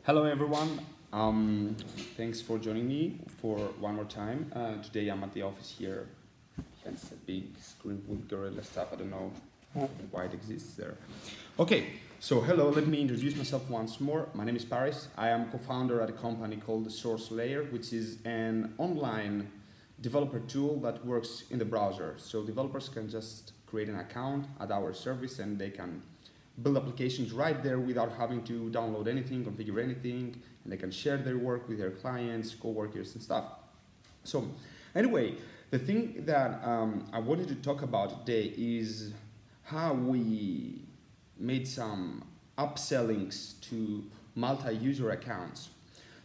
Hello everyone, thanks for joining me for one more time. Today I'm at the office here, hence a big screen with gorilla stuff, I don't know why it exists there. Okay, so hello, let me introduce myself once more. My name is Paris, I am co-founder at a company called SourceLair, which is an online developer tool that works in the browser. So developers can just create an account at our service and they can build applications right there without having to download anything, configure anything, and they can share their work with their clients, co-workers and stuff. So anyway, the thing that I wanted to talk about today is how we made some upsellings to multi-user accounts.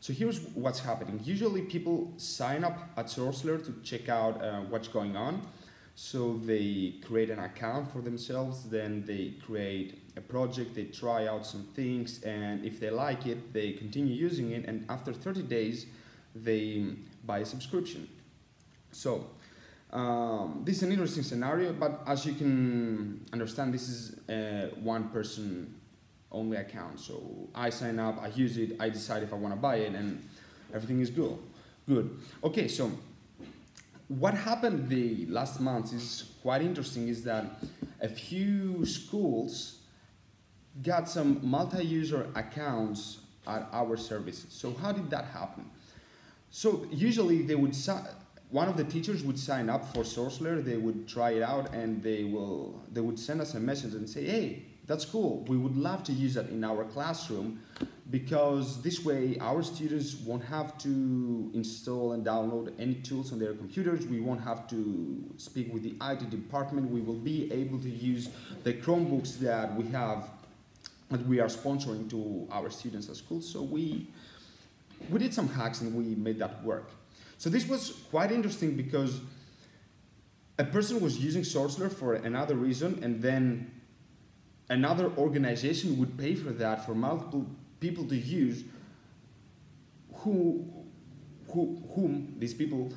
So here's what's happening. Usually people sign up at SourceLair to check out what's going on. So they create an account for themselves, then they create a project, they try out some things, and if they like it, they continue using it, and after 30 days, they buy a subscription. So this is an interesting scenario, but as you can understand, this is a one-person only account. So I sign up, I use it, I decide if I want to buy it, and everything is good. Okay, so what happened the last month is quite interesting, is that a few schools got some multi-user accounts at our service. So how did that happen? So usually they would one of the teachers would sign up for SourceLair, they would try it out, and they would send us a message and say, hey, that's cool, we would love to use that in our classroom, because this way our students won't have to install and download any tools on their computers, we won't have to speak with the IT department, we will be able to use the Chromebooks that we are sponsoring to our students at school. So we did some hacks and we made that work. So this was quite interesting because a person was using SourceLair for another reason, and then another organization would pay for that for multiple people to use, whom these people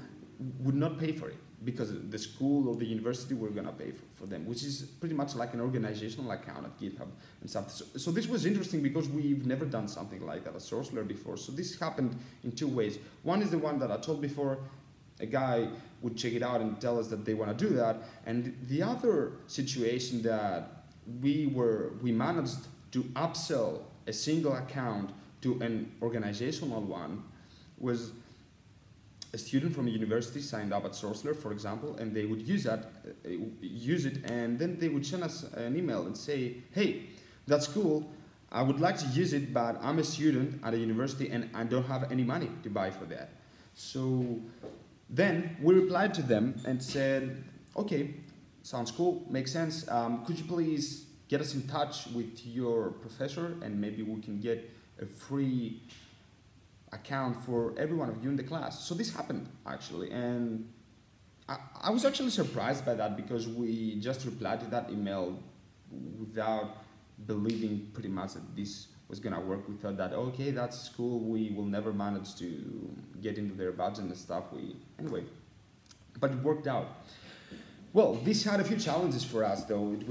would not pay for it, because the school or the university were going to pay for them, which is pretty much like an organizational account at GitHub and stuff. So this was interesting because we've never done something like that at SourceLair before. So this happened in two ways. One is the one that I told before. A guy would check it out and tell us that they want to do that. And the other situation that we managed to upsell a single account to an organizational one was a student from a university signed up at SourceLair, for example, and they would use it, and then they would send us an email and say, hey, that's cool, I would like to use it, but I'm a student at a university and I don't have any money to buy for that. So then we replied to them and said, okay, sounds cool, makes sense. Could you please get us in touch with your professor, and maybe we can get a free account for every one of you in the class. So this happened actually, and I was actually surprised by that, because we just replied to that email without believing pretty much that this was gonna work. We thought that, okay, that's cool, we will never manage to get into their budget and stuff. Anyway, but it worked out. Well, this had a few challenges for us though. It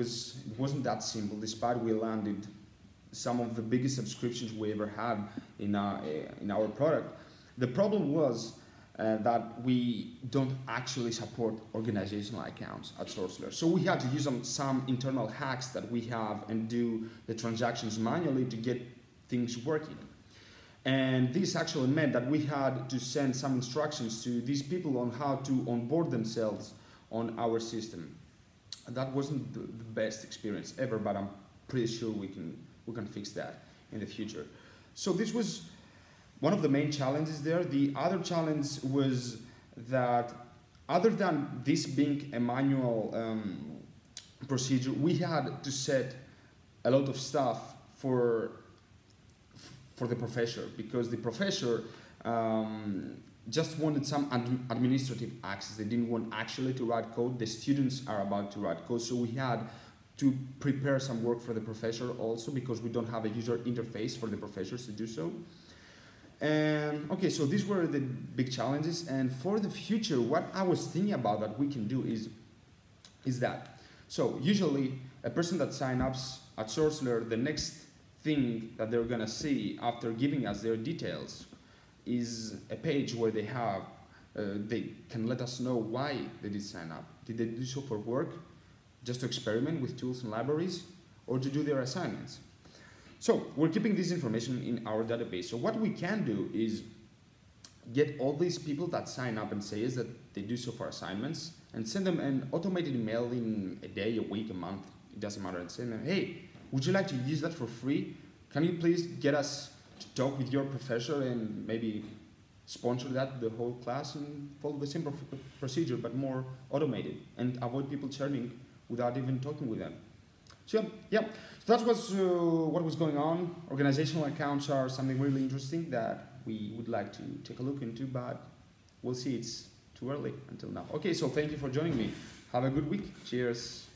wasn't that simple, despite we landed some of the biggest subscriptions we ever had in our product. The problem was that we don't actually support organizational accounts at SourceLair. So we had to use some internal hacks that we have and do the transactions manually to get things working. And this actually meant that we had to send some instructions to these people on how to onboard themselves on our system. That wasn't the best experience ever, but I'm pretty sure we can fix that in the future. So this was one of the main challenges there. The other challenge was that, other than this being a manual procedure, we had to set a lot of stuff for the professor, because the professor just wanted some administrative access. They didn't want actually to write code. The students are about to write code, so we had to prepare some work for the professor also, because we don't have a user interface for the professors to do so. And okay, so these were the big challenges. And for the future, what I was thinking about that we can do is that, so usually a person that signs up at SourceLair, the next thing that they're gonna see after giving us their details is a page where they can let us know why they did sign up. Did they do so for work, just to experiment with tools and libraries, or to do their assignments? So we're keeping this information in our database. So what we can do is get all these people that sign up and say that they do so for assignments, and send them an automated email in a day, a week, a month, it doesn't matter, and send them, hey, would you like to use that for free? Can you please get us to talk with your professor and maybe sponsor that, the whole class, and follow the same procedure, but more automated, and avoid people churning without even talking with them. So yeah, so that was what was going on. Organizational accounts are something really interesting that we would like to take a look into, but we'll see, it's too early until now. Okay, so thank you for joining me. Have a good week. Cheers.